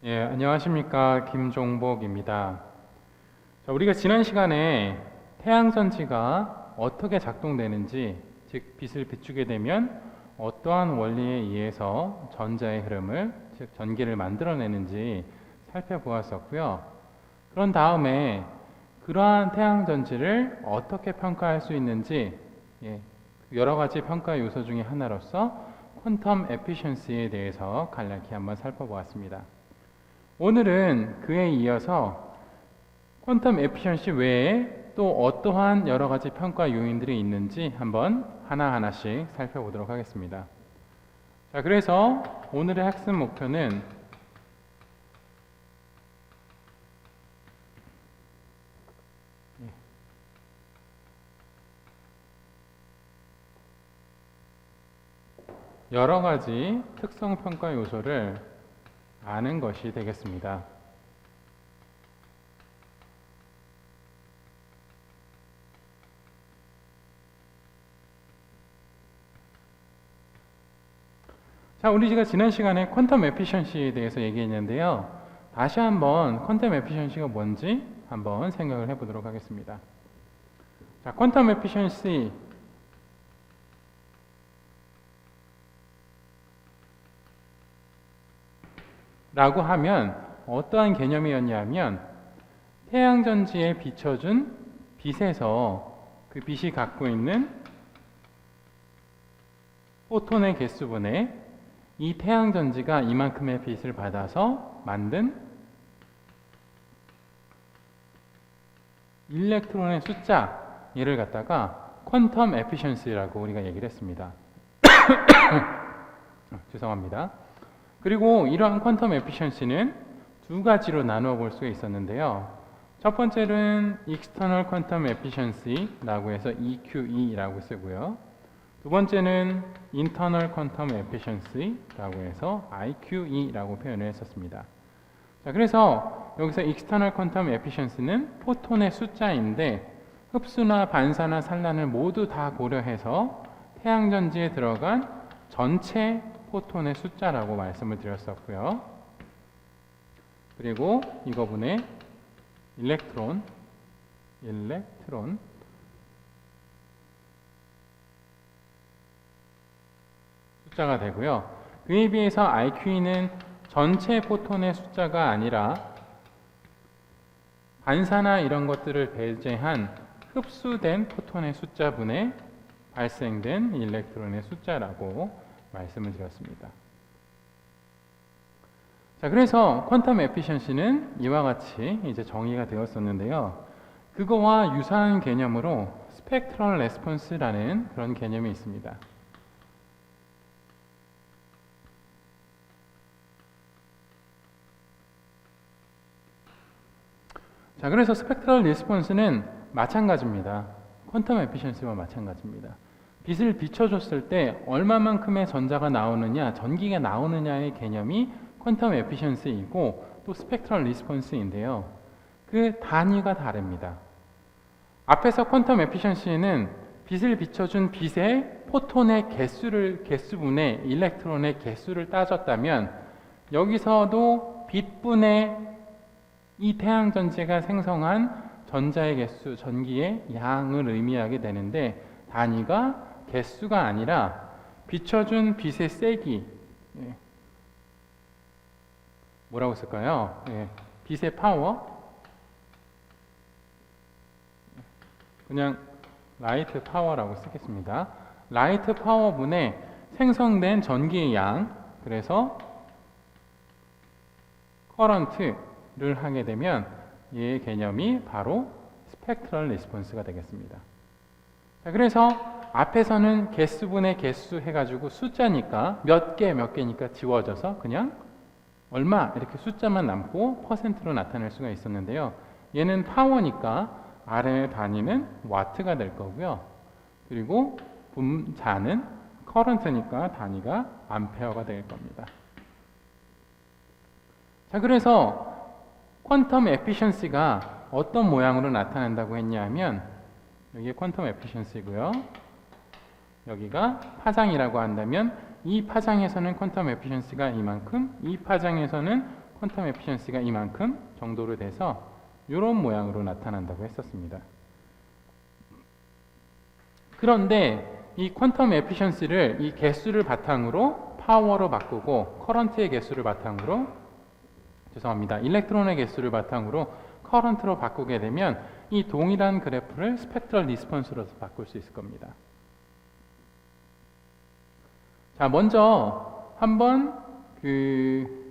예, 안녕하십니까. 김종복입니다. 자, 우리가 지난 시간에 태양전지가 어떻게 작동되는지, 즉 빛을 비추게 되면 어떠한 원리에 의해서 전자의 흐름을, 즉 전기를 만들어내는지 살펴보았었고요. 그런 다음에 그러한 태양전지를 어떻게 평가할 수 있는지, 여러 가지 평가 요소 중에 하나로서 퀀텀 에피션시에 대해서 간략히 한번 살펴보았습니다. 오늘은 그에 이어서 퀀텀 에피션시 외에 또 어떠한 여러 가지 평가 요인들이 있는지 한번 하나하나씩 살펴보도록 하겠습니다. 자, 그래서 오늘의 학습 목표는 여러 가지 특성 평가 요소를 아는 것이 되겠습니다. 자, 우리가 지난 시간에 퀀텀 에피션시에 대해서 얘기했는데요. 다시 한번 퀀텀 에피션시가 뭔지 한번 생각을 해보도록 하겠습니다. 자, 퀀텀 에피션시 라고 하면 어떠한 개념이었냐면 태양전지에 비춰준 빛에서 그 빛이 갖고 있는 포톤의 개수분의 이 태양전지가 이만큼의 빛을 받아서 만든 일렉트론의 숫자, 얘를 갖다가 퀀텀 에피션시라고 우리가 얘기를 했습니다. 죄송합니다. 그리고 이러한 퀀텀 에피션시는 두 가지로 나누어 볼 수가 있었는데요. 첫 번째는 External Quantum Efficiency라고 해서 EQE라고 쓰고요. 두 번째는 Internal Quantum Efficiency라고 해서 IQE라고 표현을 했었습니다. 자, 그래서 여기서 External Quantum Efficiency는 포톤의 숫자인데 흡수나 반사나 산란을 모두 다 고려해서 태양전지에 들어간 전체 포톤의 숫자라고 말씀을 드렸었고요. 그리고 이거분의 일렉트론 숫자가 되고요. 그에 비해서 IQ는 전체 포톤의 숫자가 아니라 반사나 이런 것들을 배제한 흡수된 포톤의 숫자분의 발생된 일렉트론의 숫자라고 말씀을 드렸습니다. 자, 그래서 퀀텀 에피션시는 이와 같이 이제 정의가 되었었는데요. 그거와 유사한 개념으로 스펙트럴 레스폰스라는 그런 개념이 있습니다. 자, 그래서 스펙트럴 레스폰스는 마찬가지입니다. 퀀텀 에피션시와 마찬가지입니다. 빛을 비춰줬을 때 얼마만큼의 전자가 나오느냐, 전기가 나오느냐의 개념이 퀀텀 에피션시이고 또 스펙트럴 리스폰스인데요. 그 단위가 다릅니다. 앞에서 퀀텀 에피션시는 빛을 비춰준 빛의 포톤의 개수분의 일렉트론의 개수를 따졌다면 여기서도 빛분의 이 태양전지가 생성한 전자의 개수, 전기의 양을 의미하게 되는데 단위가 개수가 아니라 비춰준 빛의 세기, 뭐라고 쓸까요? 빛의 파워, 그냥 라이트 파워라고 쓰겠습니다. 라이트 파워분의 생성된 전기의 양, 그래서 커런트를 하게 되면 이 개념이 바로 스펙트럴 리스폰스가 되겠습니다. 자, 그래서 앞에서는 개수분의 개수 해가지고 숫자니까 몇 개니까 지워져서 그냥 얼마 이렇게 숫자만 남고 퍼센트로 나타낼 수가 있었는데요. 얘는 파워니까 아래의 단위는 와트가 될 거고요. 그리고 분자는 커런트니까 단위가 암페어가 될 겁니다. 자, 그래서 퀀텀 에피션시가 어떤 모양으로 나타난다고 했냐면 여기에 퀀텀 에피션시고요. 여기가 파장이라고 한다면 이 파장에서는 퀀텀 에피션시가 이만큼, 이 파장에서는 퀀텀 에피션시가 이만큼 정도로 돼서 이런 모양으로 나타난다고 했었습니다. 그런데 이 퀀텀 에피션시를 이 개수를 바탕으로 파워로 바꾸고 커런트의 개수를 바탕으로 일렉트론의 개수를 바탕으로 커런트로 바꾸게 되면 이 동일한 그래프를 스펙트럴 리스폰스로서 바꿀 수 있을 겁니다. 자, 먼저 한번 그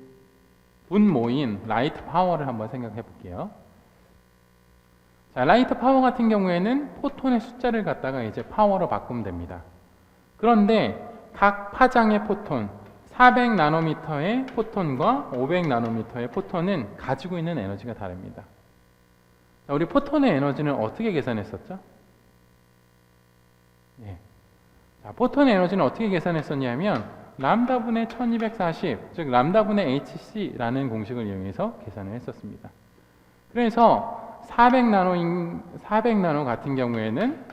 분모인 라이트 파워를 한번 생각해 볼게요. 자, 라이트 파워 같은 경우에는 포톤의 숫자를 갖다가 이제 파워로 바꾸면 됩니다. 그런데 각 파장의 포톤, 400나노미터의 포톤과 500나노미터의 포톤은 가지고 있는 에너지가 다릅니다. 자, 우리 포톤의 에너지는 어떻게 계산했었죠? 예. 자, 포톤의 에너지는 어떻게 계산했었냐면 람다분의 1240, 즉 람다분의 hc라는 공식을 이용해서 계산을 했었습니다. 그래서 400나노 같은 경우에는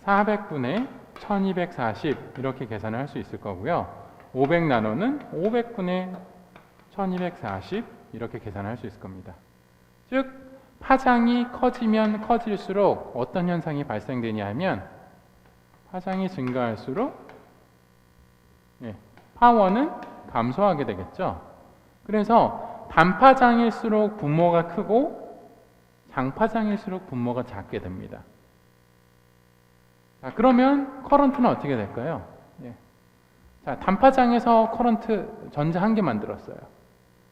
400분의 1240 이렇게 계산을 할 수 있을 거고요. 500나노는 500분의 1240 이렇게 계산을 할 수 있을 겁니다. 즉 파장이 커지면 커질수록 어떤 현상이 발생되냐 하면 파장이 증가할수록 파워는 감소하게 되겠죠. 그래서 단파장일수록 분모가 크고 장파장일수록 분모가 작게 됩니다. 자, 그러면 커런트는 어떻게 될까요? 자, 단파장에서 커런트 전자 한 개 만들었어요.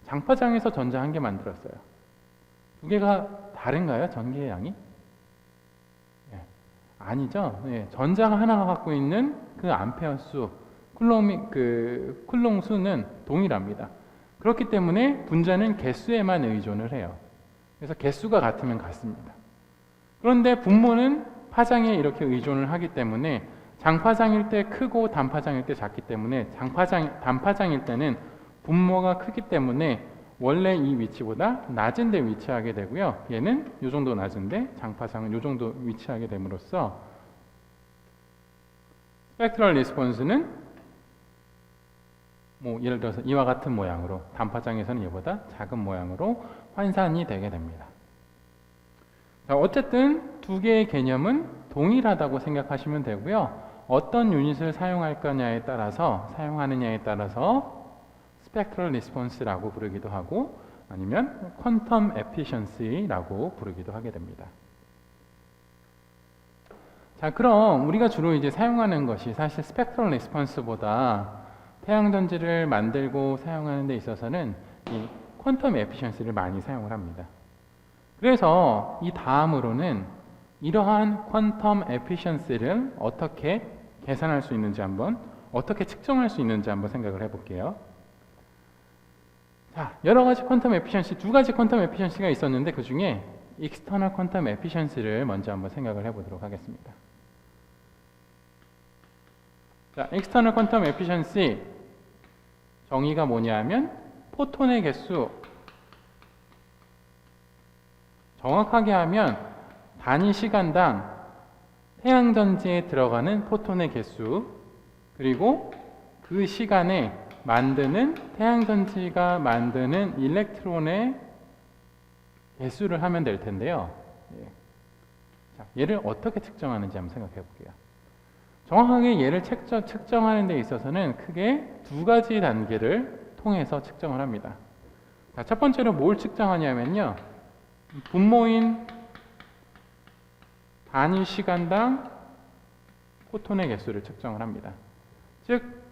장파장에서 전자 한 개 만들었어요. 두 개가 다른가요? 전기의 양이? 아니죠. 전자가 하나가 갖고 있는 그 암페어 수, 쿨롱 수는 동일합니다. 그렇기 때문에 분자는 개수에만 의존을 해요. 그래서 개수가 같으면 같습니다. 그런데 분모는 파장에 이렇게 의존을 하기 때문에 장파장일 때 크고 단파장일 때 작기 때문에 단파장일 때는 분모가 크기 때문에 원래 이 위치보다 낮은 데 위치하게 되고요. 얘는 이 정도 낮은데 장파장은 이 정도 위치하게 됨으로써 스펙트럴 리스폰스는 예를 들어서 이와 같은 모양으로 단파장에서는 이보다 작은 모양으로 환산이 되게 됩니다. 자, 어쨌든 두 개의 개념은 동일하다고 생각하시면 되고요. 어떤 유닛을 사용하느냐에 따라서 스펙트럴 리스폰스라고 부르기도 하고 아니면 퀀텀 에피션시라고 부르기도 하게 됩니다. 자, 그럼 우리가 주로 이제 사용하는 것이 사실 스펙트럴 리스폰스보다 태양전지를 만들고 사용하는 데 있어서는 이 퀀텀 에피션시를 많이 사용을 합니다. 그래서 이 다음으로는 이러한 퀀텀 에피션시를 어떻게 계산할 수 있는지 어떻게 측정할 수 있는지 한번 생각을 해볼게요. 자, 여러 가지 퀀텀 에피션시, 두 가지 퀀텀 에피션시가 있었는데 그 중에 익스터널 퀀텀 에피션시를 먼저 한번 생각을 해보도록 하겠습니다. 자, 익스터널 퀀텀 에피션시 정의가 뭐냐면 포톤의 개수, 정확하게 하면 단위 시간당 태양전지에 들어가는 포톤의 개수, 그리고 그 시간에 태양전지가 만드는 일렉트론의 개수를 하면 될 텐데요. 자, 얘를 어떻게 측정하는지 한번 생각해 볼게요. 정확하게 얘를 측정하는 데 있어서는 크게 두 가지 단계를 통해서 측정을 합니다. 자, 첫 번째로 뭘 측정하냐면요. 분모인 단위 시간당 포톤의 개수를 측정을 합니다. 즉,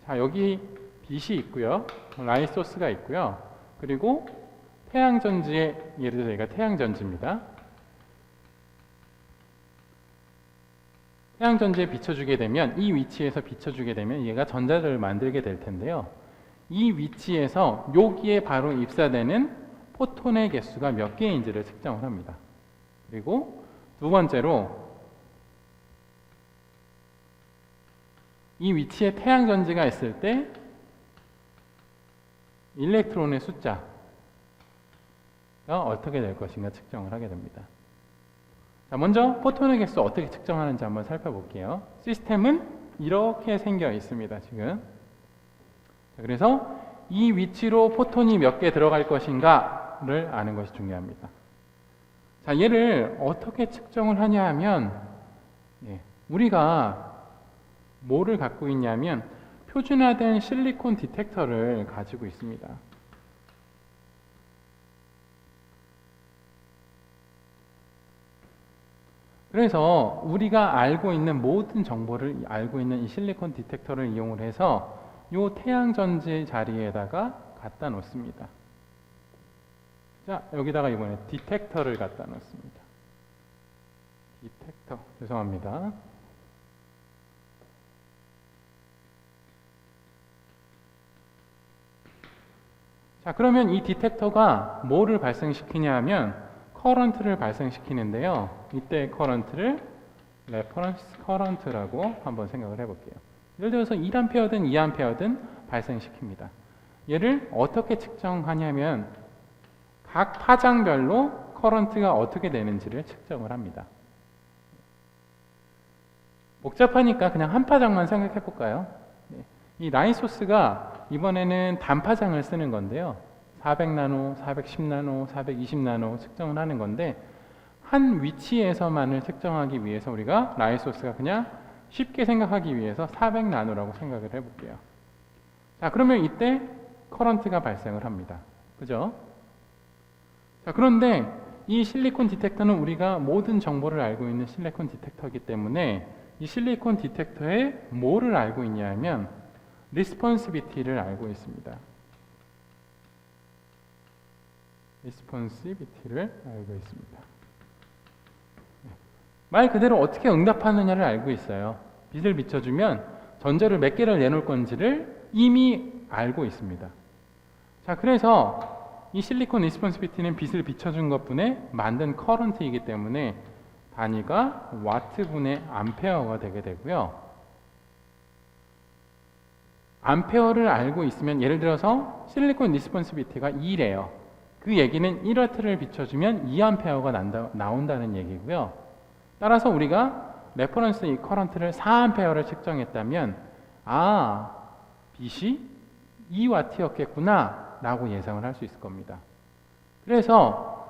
자, 여기 빛이 있고요. 라이트 소스가 있고요. 그리고 태양전지에, 예를 들어서 여기가 태양전지입니다. 태양전지에 비춰주게 되면, 이 위치에서 비춰주게 되면 얘가 전자를 만들게 될 텐데요. 이 위치에서 여기에 바로 입사되는 포톤의 개수가 몇 개인지를 측정을 합니다. 그리고 두 번째로 이 위치에 태양전지가 있을 때 일렉트론의 숫자가 어떻게 될 것인가 측정을 하게 됩니다. 자, 먼저 포톤의 개수 어떻게 측정하는지 한번 살펴볼게요. 시스템은 이렇게 생겨 있습니다. 지금. 자, 그래서 이 위치로 포톤이 몇 개 들어갈 것인가를 아는 것이 중요합니다. 자, 얘를 어떻게 측정을 하냐 하면 우리가 뭐를 갖고 있냐면 표준화된 실리콘 디텍터를 가지고 있습니다. 그래서 우리가 알고 있는 모든 정보를 알고 있는 이 실리콘 디텍터를 이용을 해서 이 태양전지 자리에다가 갖다 놓습니다. 자, 여기다가 이번에 디텍터를 갖다 놓습니다. 디텍터, 죄송합니다. 자, 그러면 이 디텍터가 뭐를 발생시키냐 하면 커런트를 발생시키는데요. 이때 커런트를 레퍼런스 커런트라고 한번 생각을 해볼게요. 예를 들어서 1A든 2A든 발생시킵니다. 얘를 어떻게 측정하냐면 각 파장별로 커런트가 어떻게 되는지를 측정을 합니다. 복잡하니까 그냥 한 파장만 생각해 볼까요? 이 라인 소스가 이번에는 단파장을 쓰는 건데요. 400나노, 410나노, 420나노 측정을 하는 건데 한 위치에서만을 측정하기 위해서 우리가 라인 소스가 그냥 쉽게 생각하기 위해서 400나노라고 생각을 해볼게요. 자, 그러면 이때 커런트가 발생을 합니다. 그죠? 자, 그런데 이 실리콘 디텍터는 우리가 모든 정보를 알고 있는 실리콘 디텍터이기 때문에 이 실리콘 디텍터에 뭐를 알고 있냐 하면 리스폰시비티를 알고 있습니다. 리스폰시비티를 알고 있습니다. 말 그대로 어떻게 응답하느냐를 알고 있어요. 빛을 비춰주면 전자를 몇 개를 내놓을 건지를 이미 알고 있습니다. 자, 그래서 이 실리콘 리스폰시비티는 빛을 비춰준 것분에 만든 커런트이기 때문에 단위가 와트분의 암페어가 되게 되고요. 암페어를 알고 있으면 예를 들어서 실리콘 리스폰시비티가 2래요. 그 얘기는 1W를 비춰주면 2A가 나온다는 얘기고요. 따라서 우리가 레퍼런스 이 커런트를 4A를 측정했다면 빛이 2W였겠구나 라고 예상을 할 수 있을 겁니다. 그래서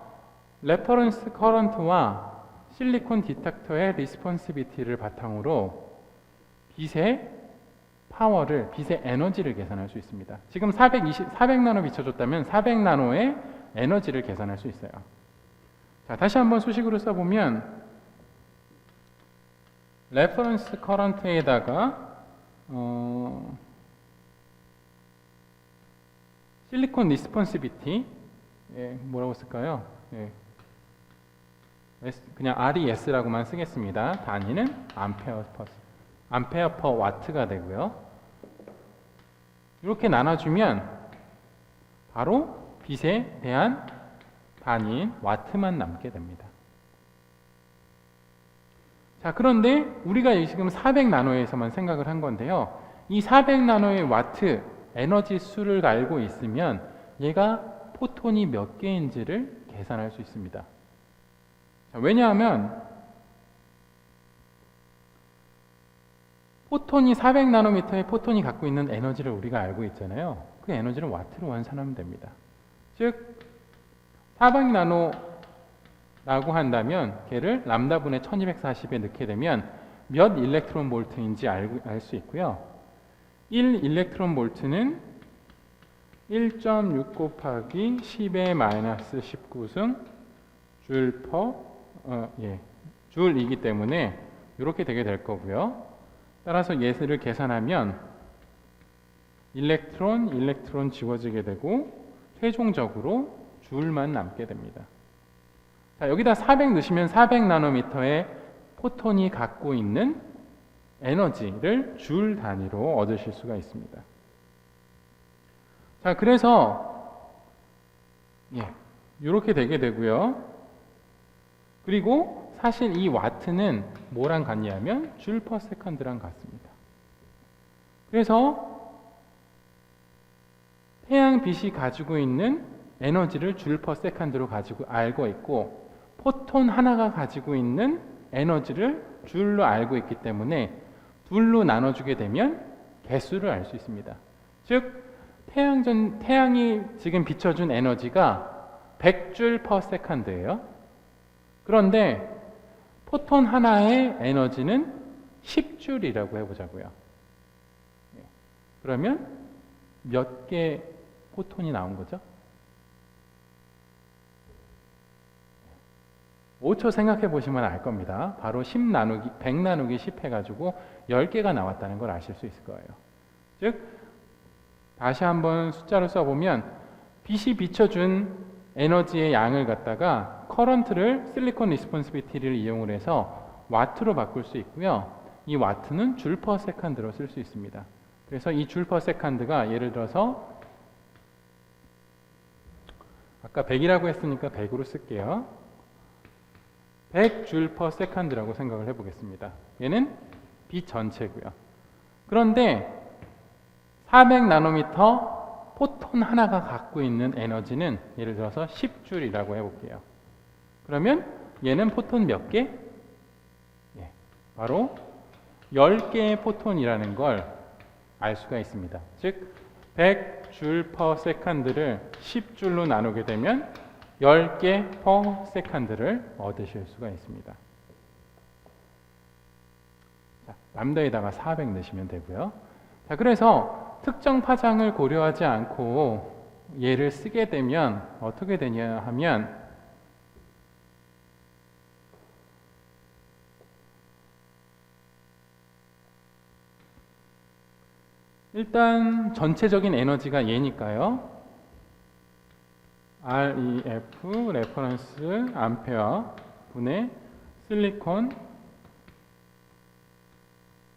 레퍼런스 커런트와 실리콘 디텍터의 리스폰시비티를 바탕으로 빛의 파워를, 빛의 에너지를 계산할 수 있습니다. 지금 400나노 비춰줬다면 400나노의 에너지를 계산할 수 있어요. 자, 다시 한번 수식으로 써보면 레퍼런스 커런트에다가 실리콘 리스폰시비티 뭐라고 쓸까요? 그냥 RES라고만 쓰겠습니다. 단위는 암페어 퍼 와트가 되고요. 이렇게 나눠주면 바로 빛에 대한 단위인 와트만 남게 됩니다. 자, 그런데 우리가 지금 400나노에서만 생각을 한 건데요. 이 400나노의 와트 에너지 수를 알고 있으면 얘가 포톤이 몇 개인지를 계산할 수 있습니다. 자, 왜냐하면 포톤이 400나노미터의 포톤이 갖고 있는 에너지를 우리가 알고 있잖아요. 그 에너지를 와트로 환산하면 됩니다. 즉 400나노라고 한다면 걔를 람다분의 1240에 넣게 되면 몇 일렉트론 볼트인지 알 수 있고요. 1 일렉트론 볼트는 1.6 곱하기 10의 마이너스 19승 줄이기 때문에 이렇게 되게 될 거고요. 따라서 얘를 계산하면 일렉트론 지워지게 되고 최종적으로 줄만 남게 됩니다. 자, 여기다 400 넣으시면 400나노미터의 포톤이 갖고 있는 에너지를 줄 단위로 얻으실 수가 있습니다. 자, 그래서 이렇게 되게 되고요. 그리고 사실 이 와트는 뭐랑 같냐면 줄 퍼 세컨드랑 같습니다. 그래서 태양빛이 가지고 있는 에너지를 줄 퍼 세컨드로 알고 있고 포톤 하나가 가지고 있는 에너지를 줄로 알고 있기 때문에 둘로 나눠주게 되면 개수를 알 수 있습니다. 즉 태양이 지금 비춰준 에너지가 100줄 per second예요. 그런데 포톤 하나의 에너지는 10줄이라고 해보자고요. 그러면 몇 개 포톤이 나온 거죠? 5초 생각해 보시면 알 겁니다. 바로 10 나누기 100 나누기 10 해가지고 10개가 나왔다는 걸 아실 수 있을 거예요. 즉 다시 한번 숫자로 써보면 빛이 비춰준 에너지의 양을 갖다가 커런트를 실리콘 리스폰시비티를 이용을 해서 와트로 바꿀 수 있고요. 이 와트는 줄 퍼 세컨드로 쓸 수 있습니다. 그래서 이 줄 퍼 세컨드가 예를 들어서 아까 100이라고 했으니까 100으로 쓸게요. 100줄 퍼 세컨드라고 생각을 해보겠습니다. 얘는 빛 전체고요. 그런데 400 나노미터 포톤 하나가 갖고 있는 에너지는 예를 들어서 10줄이라고 해볼게요. 그러면 얘는 포톤 몇 개? 바로 10개의 포톤이라는 걸 알 수가 있습니다. 즉 100줄 퍼 세컨드를 10줄로 나누게 되면 10개 퍼 세컨드를 얻으실 수가 있습니다. 자, 람다에다가 400 넣으시면 되고요. 자, 그래서 특정 파장을 고려하지 않고 얘를 쓰게 되면 어떻게 되냐 하면 일단 전체적인 에너지가 얘니까요. REF 레퍼런스 암페어 분의 실리콘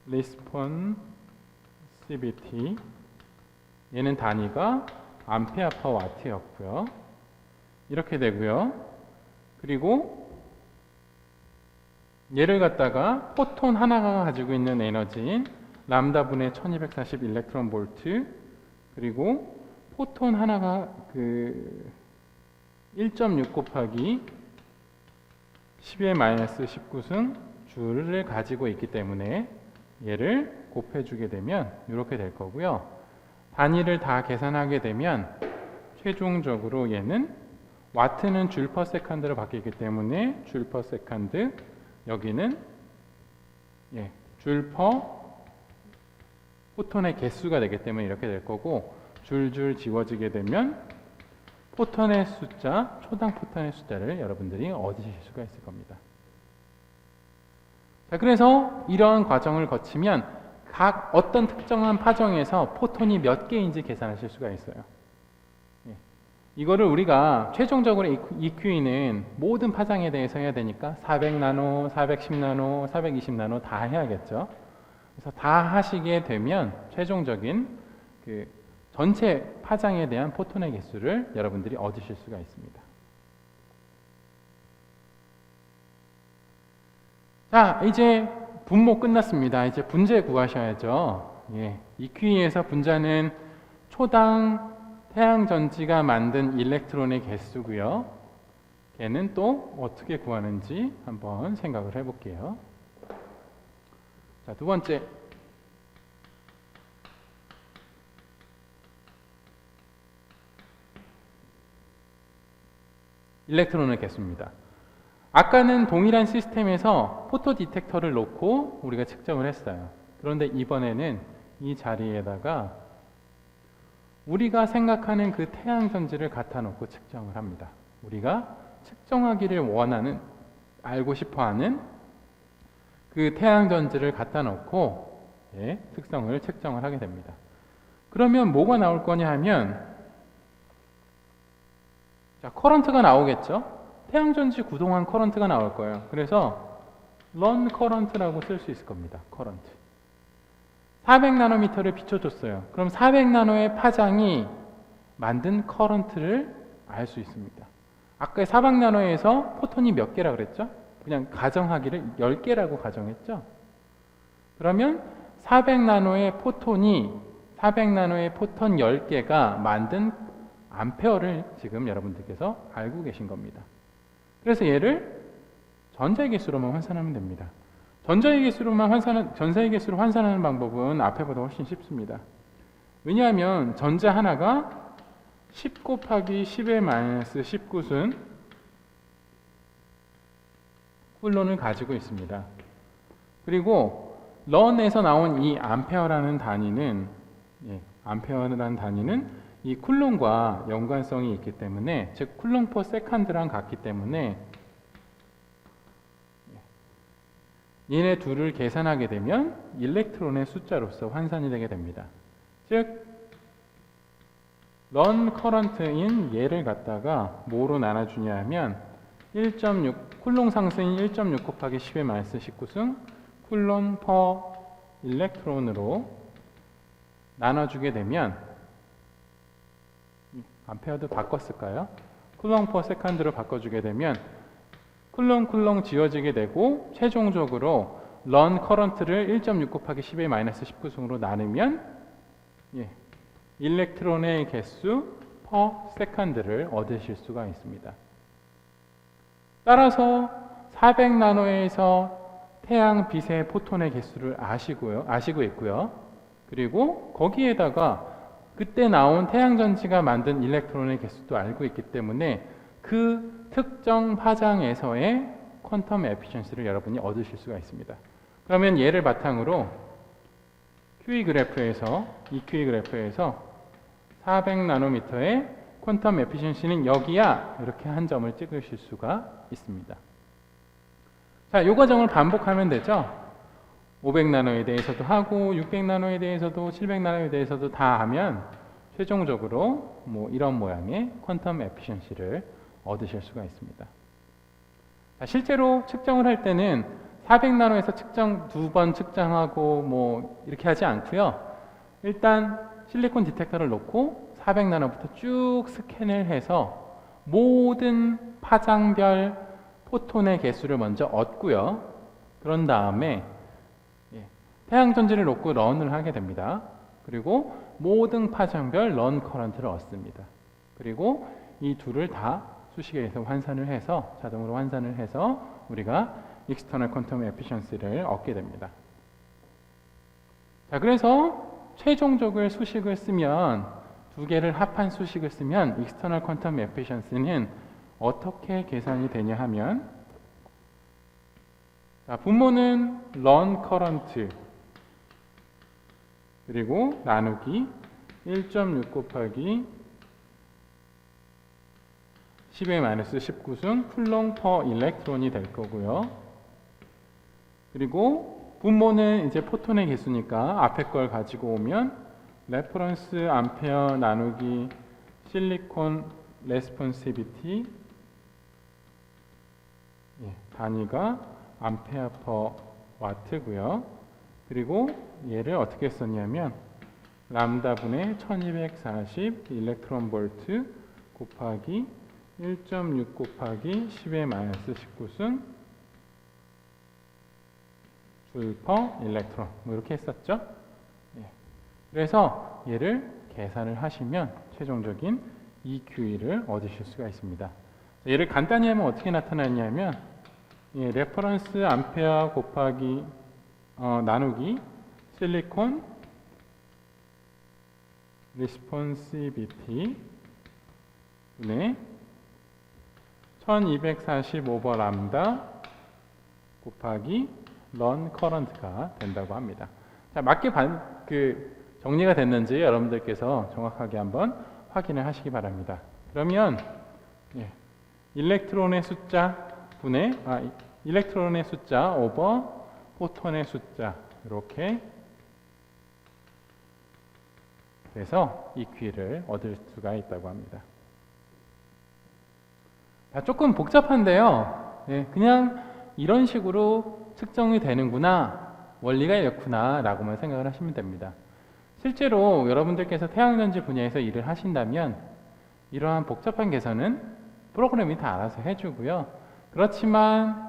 리스폰시비티 얘는 단위가 암페어 퍼 와트였고요. 이렇게 되고요. 그리고 얘를 갖다가 포톤 하나가 가지고 있는 에너지인 람다 분의 1240 일렉트론 볼트 그리고 포톤 하나가 1.6 곱하기 10의 마이너스 19승 줄을 가지고 있기 때문에 얘를 곱해주게 되면 이렇게 될 거고요. 단위를 다 계산하게 되면 최종적으로 얘는 와트는 줄 퍼 세컨드로 바뀌기 때문에 줄 퍼 세컨드 여기는 줄 퍼 포톤의 개수가 되기 때문에 이렇게 될 거고 줄줄 지워지게 되면 포톤의 숫자, 초당 포톤의 숫자를 여러분들이 얻으실 수가 있을 겁니다. 자, 그래서 이러한 과정을 거치면 각 어떤 특정한 파정에서 포톤이 몇 개인지 계산하실 수가 있어요. 이거를 우리가 최종적으로 EQE는 모든 파장에 대해서 해야 되니까 400나노, 410나노, 420나노 다 해야겠죠. 그래서 다 하시게 되면 최종적인 전체 파장에 대한 포톤의 개수를 여러분들이 얻으실 수가 있습니다. 자, 이제 분모 끝났습니다. 이제 분자 구하셔야죠. EQE에서 분자는 초당 태양전지가 만든 일렉트론의 개수고요. 걔는 또 어떻게 구하는지 한번 생각을 해볼게요. 자, 두 번째. 일렉트론의 개수입니다. 아까는 동일한 시스템에서 포토 디텍터를 놓고 우리가 측정을 했어요. 그런데 이번에는 이 자리에다가 우리가 생각하는 그 태양전지를 갖다 놓고 측정을 합니다. 우리가 측정하기를 원하는, 알고 싶어하는 그 태양전지를 갖다 놓고 특성을 측정을 하게 됩니다. 그러면 뭐가 나올 거냐 하면 자, 커런트가 나오겠죠? 태양전지 구동한 커런트가 나올 거예요. 그래서 런 커런트라고 쓸 수 있을 겁니다. 커런트. 400나노미터를 비춰줬어요. 그럼 400나노의 파장이 만든 커런트를 알 수 있습니다. 아까 400나노에서 포톤이 몇 개라 그랬죠? 그냥 가정하기를 10개라고 가정했죠? 그러면 400나노의 포톤이 400나노의 포톤 10개가 만든 암페어를 지금 여러분들께서 알고 계신 겁니다. 그래서 얘를 전자의 개수로만 환산하면 됩니다. 전자의 개수로 환산하는 방법은 앞에보다 훨씬 쉽습니다. 왜냐하면 전자 하나가 10 곱하기 10의 마이너스 19순 쿨론을 가지고 있습니다. 그리고 런에서 나온 이 암페어라는 단위는 암페어라는 단위는 이 쿨론과 연관성이 있기 때문에, 즉 쿨론 퍼 세컨드랑 같기 때문에 얘네 둘을 계산하게 되면 일렉트론의 숫자로서 환산이 되게 됩니다. 즉 런 커런트인 얘를 갖다가 뭐로 나눠주냐 하면 1.6 쿨론 상승인 1.6 곱하기 10의 마이너스 19승 쿨론 퍼 일렉트론으로 나눠주게 되면, 암페어도 바꿨을까요? 쿨론 퍼 세컨드로 바꿔주게 되면 쿨론 지워지게 되고, 최종적으로 런 커런트를 1.6 곱하기 10의 마이너스 19승으로 나누면 일렉트론의 개수 퍼 세컨드를 얻으실 수가 있습니다. 따라서 400나노에서 태양 빛의 포톤의 개수를 아시고 있고요. 그리고 거기에다가 그때 나온 태양전지가 만든 일렉트론의 개수도 알고 있기 때문에 그 특정 파장에서의 퀀텀 에피션시를 여러분이 얻으실 수가 있습니다. 그러면 얘를 바탕으로 QE 그래프에서 400나노미터의 퀀텀 에피션시는 여기야, 이렇게 한 점을 찍으실 수가 있습니다. 자, 이 과정을 반복하면 되죠. 500나노에 대해서도 하고 600나노에 대해서도 700나노에 대해서도 다 하면 최종적으로 이런 모양의 퀀텀 에피션시를 얻으실 수가 있습니다. 자, 실제로 측정을 할 때는 400나노에서 두 번 측정하고 이렇게 하지 않고요. 일단 실리콘 디텍터를 놓고 400나노부터 쭉 스캔을 해서 모든 파장별 포톤의 개수를 먼저 얻고요. 그런 다음에 태양전지를 놓고 런을 하게 됩니다. 그리고 모든 파장별 런 커런트를 얻습니다. 그리고 이 둘을 다 수식에서 자동으로 환산을 해서 우리가 익스터널 퀀텀 에피션시를 얻게 됩니다. 자, 그래서 최종적으로 수식을 쓰면, 두 개를 합한 수식을 쓰면 익스터널 퀀텀 에피션시는 어떻게 계산이 되냐 하면, 자, 분모는 런 커런트 그리고 나누기 1.6 곱하기 10의 마이너스 19승 쿨롱 퍼 일렉트론이 될 거고요. 그리고 분모는 이제 포톤의 개수니까 앞에 걸 가지고 오면 레퍼런스 암페어 나누기 실리콘 레스폰시비티, 단위가 암페어 퍼 와트고요. 그리고 얘를 어떻게 썼냐면 람다분의 1240 일렉트론 볼트 곱하기 1.6 곱하기 10의 마이너스 19승 줄 퍼 일렉트론, 이렇게 했었죠. 그래서 얘를 계산을 하시면 최종적인 EQE를 얻으실 수가 있습니다. 얘를 간단히 하면 어떻게 나타나냐면 레퍼런스 암페어 곱하기 나누기 실리콘 리스폰시비티 분의 1240 오버 람다 곱하기 런 커런트가 된다고 합니다. 자, 맞게 정리가 됐는지 여러분들께서 정확하게 한번 확인을 하시기 바랍니다. 그러면 일렉트론의 숫자 분의 일렉트론의 숫자 오버 포톤의 숫자, 이렇게 그래서 EQ를 얻을 수가 있다고 합니다. 자, 조금 복잡한데요. 그냥 이런 식으로 측정이 되는구나, 원리가 이렇구나 라고만 생각을 하시면 됩니다. 실제로 여러분들께서 태양전지 분야에서 일을 하신다면 이러한 복잡한 계산은 프로그램이 다 알아서 해주고요. 그렇지만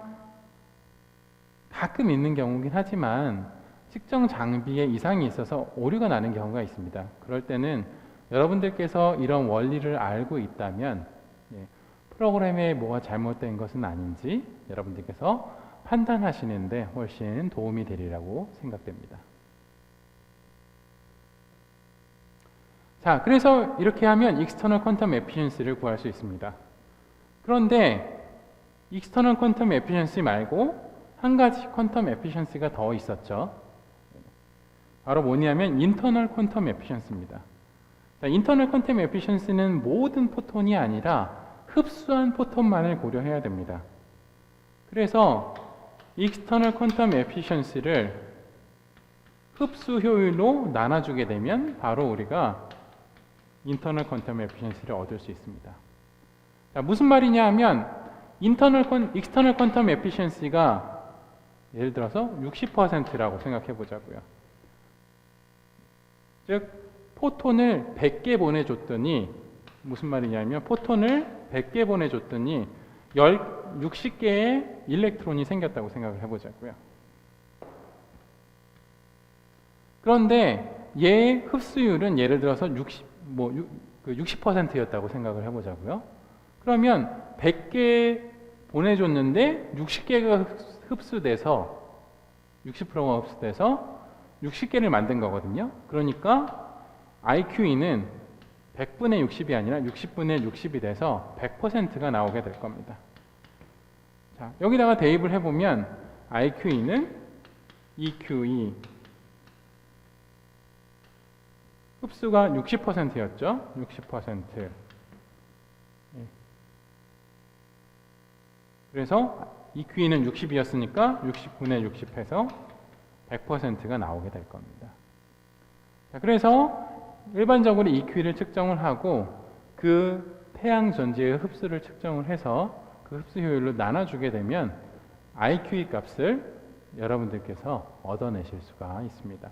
가끔 있는 경우긴 하지만 측정 장비에 이상이 있어서 오류가 나는 경우가 있습니다. 그럴 때는 여러분들께서 이런 원리를 알고 있다면 프로그램에 뭐가 잘못된 것은 아닌지 여러분들께서 판단하시는데 훨씬 도움이 되리라고 생각됩니다. 자, 그래서 이렇게 하면 external quantum efficiency를 구할 수 있습니다. 그런데 external quantum efficiency 말고 한 가지 quantum efficiency가 더 있었죠. 바로 뭐냐면 internal quantum efficiency입니다. 자, internal quantum efficiency는 모든 포톤이 아니라 흡수한 포톤만을 고려해야 됩니다. 그래서 external quantum efficiency를 흡수 효율로 나눠주게 되면 바로 우리가 internal quantum efficiency를 얻을 수 있습니다. 자, 무슨 말이냐 하면 external quantum efficiency가 예를 들어서 60%라고 생각해 보자고요. 즉 포톤을 100개 보내줬더니 무슨 말이냐면 포톤을 100개 보내줬더니 60개의 일렉트론이 생겼다고 생각을 해보자고요. 그런데 얘의 흡수율은 예를 들어서 60%였다고 생각을 해보자고요. 그러면 100개 보내줬는데 60개가 흡수돼서 60%가 흡수돼서 60개를 만든 거거든요. 그러니까 IQE는 100분의 60이 아니라 60분의 60이 돼서 100%가 나오게 될 겁니다. 자, 여기다가 대입을 해보면 IQE는 EQE 흡수가 60%였죠. 60%. 그래서 EQE는 60이었으니까 60분의 60 해서 100%가 나오게 될 겁니다. 자, 그래서 일반적으로 EQE를 측정을 하고 그 태양 전지의 흡수를 측정을 해서 그 흡수 효율로 나눠주게 되면 IQE 값을 여러분들께서 얻어내실 수가 있습니다.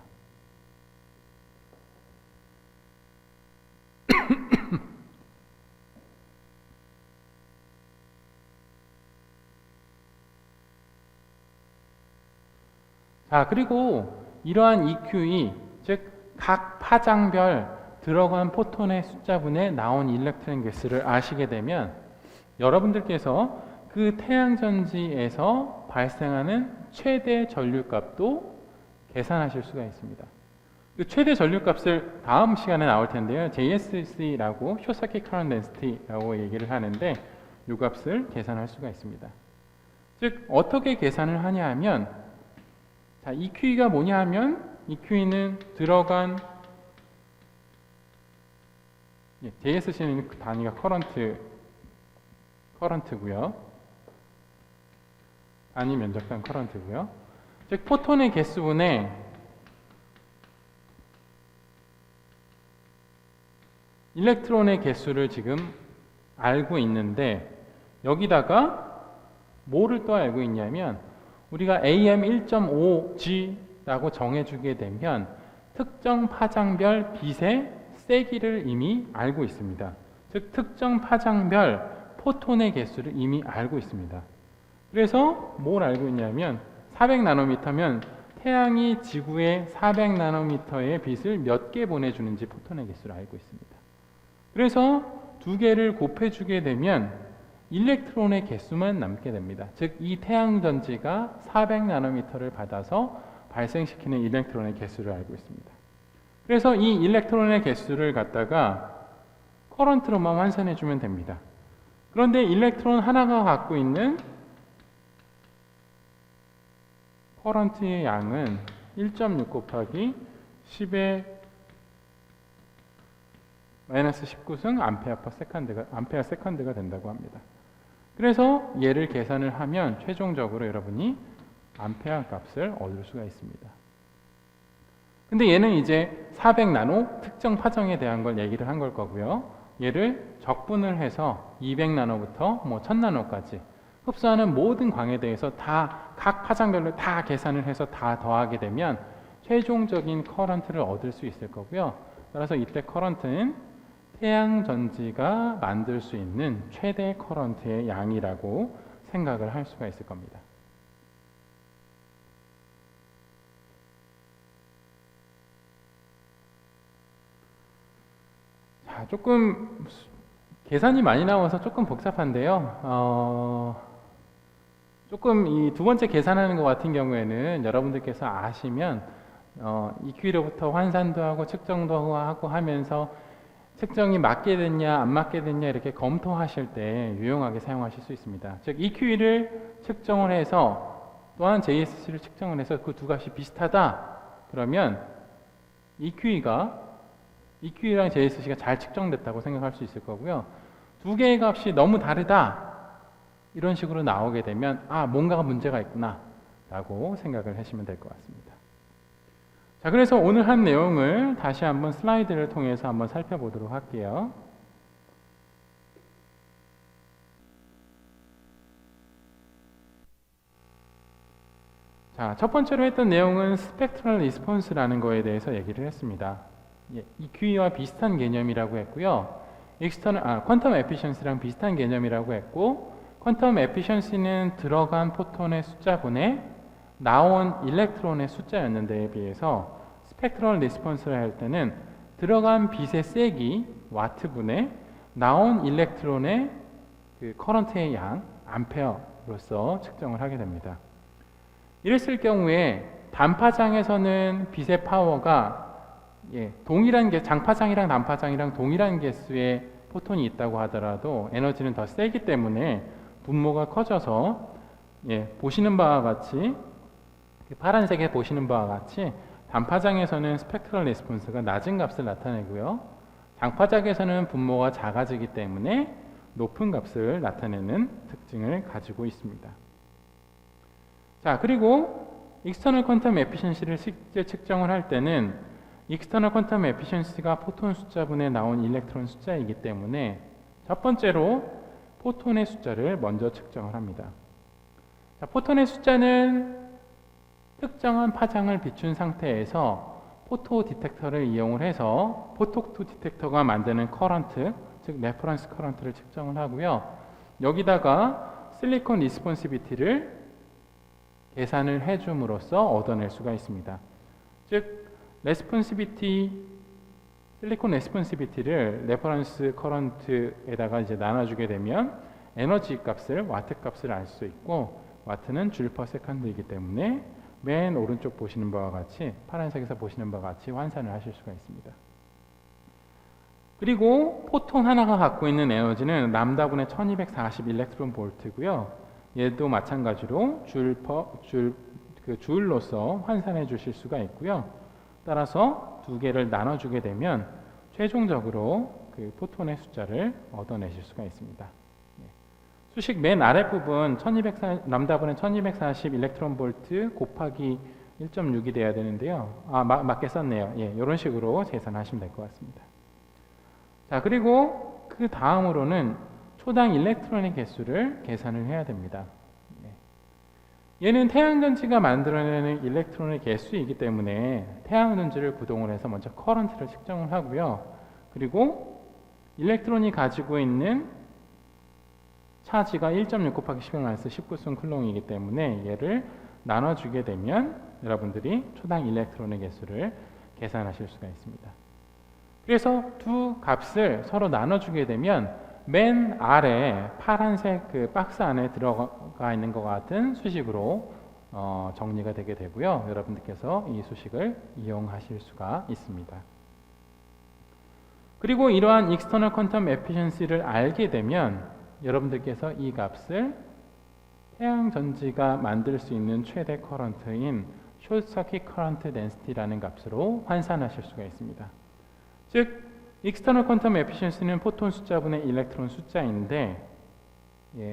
자, 그리고 이러한 EQE, 즉 각 파장별 들어간 포톤의 숫자분의 나온 일렉트론 개수를 아시게 되면 여러분들께서 그 태양전지에서 발생하는 최대 전류값도 계산하실 수가 있습니다. 그 최대 전류값을 다음 시간에 나올 텐데요. JSC라고 Short Circuit Current Density라고 얘기를 하는데 이 값을 계산할 수가 있습니다. 즉 어떻게 계산을 하냐 하면 자, EQE가 뭐냐 하면 EQE는 들어간 JSC는 그 단위가 커런트고요. 단위 면적당 커런트고요. 즉 포톤의 개수분의 일렉트론의 개수를 지금 알고 있는데 여기다가 뭐를 또 알고 있냐면 우리가 AM 1.5G라고 정해주게 되면 특정 파장별 빛의 세기를 이미 알고 있습니다. 즉 특정 파장별 포톤의 개수를 이미 알고 있습니다. 그래서 뭘 알고 있냐면 400나노미터면 태양이 지구에 400나노미터의 빛을 몇 개 보내주는지 포톤의 개수를 알고 있습니다. 그래서 두 개를 곱해주게 되면 일렉트론의 개수만 남게 됩니다. 즉 이 태양전지가 400나노미터를 받아서 발생시키는 일렉트론의 개수를 알고 있습니다. 그래서 이 일렉트론의 개수를 갖다가 커런트로만 환산해 주면 됩니다. 그런데 일렉트론 하나가 갖고 있는 커런트의 양은 1.6 곱하기 10의 마이너스 19승 암페어 세컨드가 된다고 합니다. 그래서 얘를 계산을 하면 최종적으로 여러분이 암페어 값을 얻을 수가 있습니다. 근데 얘는 이제 400나노 특정 파장에 대한 걸 얘기를 한 걸 거고요. 얘를 적분을 해서 200나노부터 1000나노까지 흡수하는 모든 광에 대해서 다 각 파장별로 다 계산을 해서 다 더하게 되면 최종적인 커런트를 얻을 수 있을 거고요. 따라서 이때 커런트는 태양 전지가 만들 수 있는 최대 커런트의 양이라고 생각을 할 수가 있을 겁니다. 자, 조금 계산이 많이 나와서 조금 복잡한데요. 조금 이 두 번째 계산하는 것 같은 경우에는 여러분들께서 아시면 EQ로부터 환산도 하고 측정도 하고 하면서 측정이 맞게 됐냐 안 맞게 됐냐 이렇게 검토하실 때 유용하게 사용하실 수 있습니다. 즉 EQE를 측정을 해서 또한 JSC를 측정을 해서 그 두 값이 비슷하다 그러면 EQE랑 JSC가 잘 측정됐다고 생각할 수 있을 거고요. 두 개의 값이 너무 다르다 이런 식으로 나오게 되면 뭔가가 문제가 있구나 라고 생각을 하시면 될 것 같습니다. 자, 그래서 오늘 한 내용을 다시 한번 슬라이드를 통해서 한번 살펴보도록 할게요. 자, 첫 번째로 했던 내용은 스펙트럴 리스폰스라는 거에 대해서 얘기를 했습니다. EQE와 비슷한 개념이라고 했고요. 퀀텀 에피션시랑 비슷한 개념이라고 했고, 퀀텀 에피션시는 들어간 포톤의 숫자분의 나온 일렉트론의 숫자였는데에 비해서 스펙트럴 리스폰스를 할 때는 들어간 빛의 세기 와트분의 나온 일렉트론의 그 커런트의 양 암페어로서 측정을 하게 됩니다. 이랬을 경우에 단파장에서는 빛의 파워가 동일한 장파장이랑 단파장이랑 동일한 개수의 포톤이 있다고 하더라도 에너지는 더 세기 때문에 분모가 커져서 보시는 바와 같이 파란색에 보시는 바와 같이 단파장에서는 스펙트럴 레스폰스가 낮은 값을 나타내고요. 장파장에서는 분모가 작아지기 때문에 높은 값을 나타내는 특징을 가지고 있습니다. 자, 그리고 익스터널 퀀텀 에피션시를 실제 측정을 할 때는 익스터널 퀀텀 에피션시가 포톤 숫자분에 나온 일렉트론 숫자이기 때문에 첫 번째로 포톤의 숫자를 먼저 측정을 합니다. 자, 포톤의 숫자는 특정한 파장을 비춘 상태에서 포토 디텍터를 이용을 해서 포토 디텍터가 만드는 커런트, 즉 레퍼런스 커런트를 측정을 하고요. 여기다가 실리콘 리스폰시비티를 계산을 해줌으로써 얻어낼 수가 있습니다. 즉 실리콘 레스폰시비티를 레퍼런스 커런트에다가 이제 나눠주게 되면 에너지 값을 와트 값을 알 수 있고 와트는 줄 퍼 세컨드이기 때문에 맨 오른쪽 보시는 바와 같이 파란색에서 보시는 바와 같이 환산을 하실 수가 있습니다. 그리고 포톤 하나가 갖고 있는 에너지는 람다분의 1240 일렉트론 볼트고요. 얘도 마찬가지로 줄로서 환산해 주실 수가 있고요. 따라서 두 개를 나눠주게 되면 최종적으로 그 포톤의 숫자를 얻어내실 수가 있습니다. 수식 맨 아랫부분 람다분의 1240 일렉트론 볼트 곱하기 1.6이 돼야 되는데요. 맞게 썼네요. 이런 식으로 계산하시면 될 것 같습니다. 자, 그리고 그 다음으로는 초당 일렉트론의 개수를 계산을 해야 됩니다. 얘는 태양전지가 만들어내는 일렉트론의 개수이기 때문에 태양전지를 구동을 해서 먼저 커런트를 측정을 하고요. 그리고 일렉트론이 가지고 있는 차지가 1.6 곱하기 10의 마이너스 19승 쿨롱이기 때문에 얘를 나눠주게 되면 여러분들이 초당 일렉트론의 개수를 계산하실 수가 있습니다. 그래서 두 값을 서로 나눠주게 되면 맨 아래 파란색 그 박스 안에 들어가 있는 것 같은 수식으로 정리가 되게 되고요. 여러분들께서 이 수식을 이용하실 수가 있습니다. 그리고 이러한 익스터널 퀀텀 에피션시를 알게 되면 여러분들께서 이 값을 태양전지가 만들 수 있는 최대 커런트인 숏서킷 커런트 덴시티라는 값으로 환산하실 수가 있습니다. 즉 익스터널 퀀텀 에피션시는 포톤 숫자분의 일렉트론 숫자인데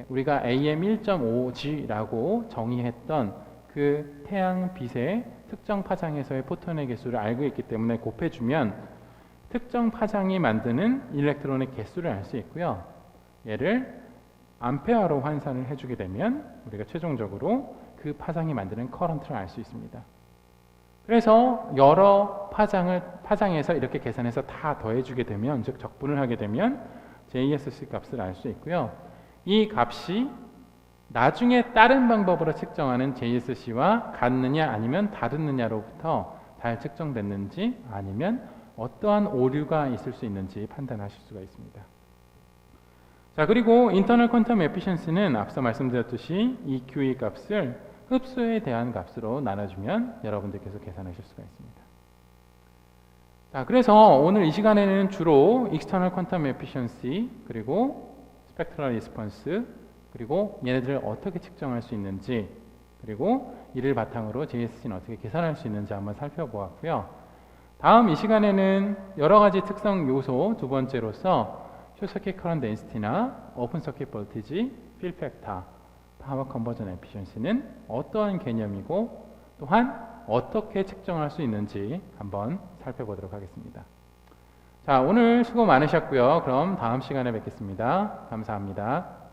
우리가 AM1.5G라고 정의했던 그 태양 빛의 특정 파장에서의 포톤의 개수를 알고 있기 때문에 곱해주면 특정 파장이 만드는 일렉트론의 개수를 알 수 있고요. 얘를 암페어로 환산을 해주게 되면 우리가 최종적으로 그 파장이 만드는 커런트를 알 수 있습니다. 그래서 여러 파장에서 이렇게 계산해서 다 더해주게 되면, 즉 적분을 하게 되면 JSC 값을 알 수 있고요. 이 값이 나중에 다른 방법으로 측정하는 JSC와 같느냐 아니면 다르느냐로부터 잘 측정됐는지 아니면 어떠한 오류가 있을 수 있는지 판단하실 수가 있습니다. 자, 그리고 인터널 퀀텀 에피션시는 앞서 말씀드렸듯이 EQE 값을 흡수에 대한 값으로 나눠주면 여러분들께서 계산하실 수가 있습니다. 자, 그래서 오늘 이 시간에는 주로 External Quantum Efficiency 그리고 Spectral Response 그리고 얘네들을 어떻게 측정할 수 있는지 그리고 이를 바탕으로 JSC는 어떻게 계산할 수 있는지 한번 살펴보았고요. 다음 이 시간에는 여러 가지 특성 요소 두 번째로서 Short Circuit Current Density나 Open Circuit Voltage, Fill Factor, Power Conversion Efficiency는 어떠한 개념이고 또한 어떻게 측정할 수 있는지 한번 살펴보도록 하겠습니다. 자, 오늘 수고 많으셨고요. 그럼 다음 시간에 뵙겠습니다. 감사합니다.